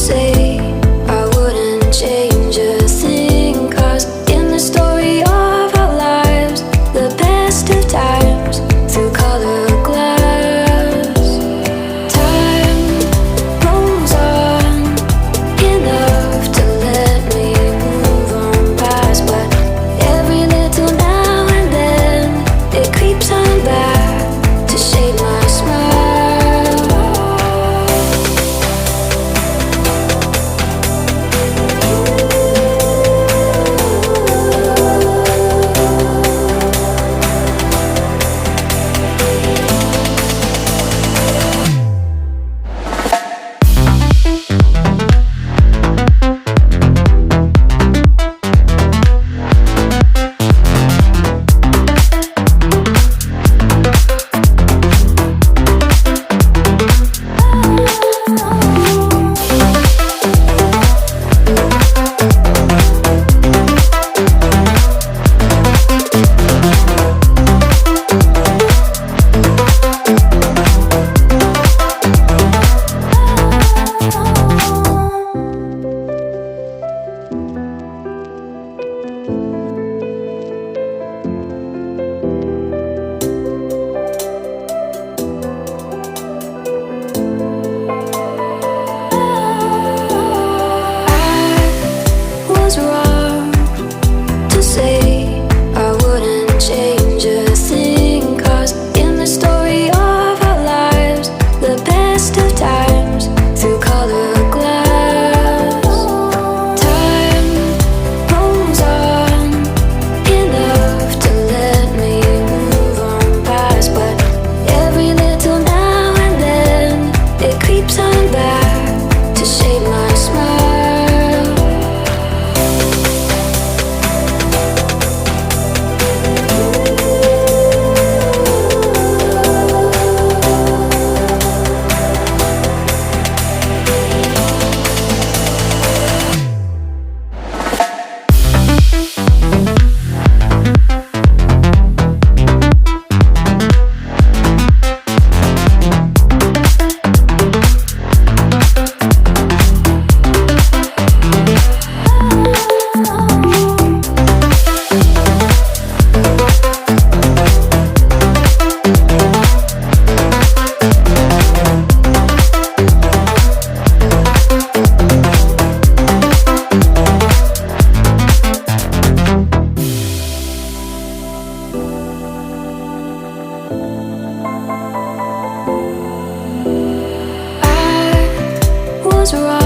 say I wouldn't change a thing, 'cause in the story of our lives, the best of times through color glass, time rolls on enough to let me move on past, but every little now and then it creeps on back to shade my smile. Was wrong to say I wouldn't change a thing, 'cause in the story of our lives, the best of times through color glass, time rolls on enough to let me move on past, but every little now and then it creeps on back to shade my smile. Was wrong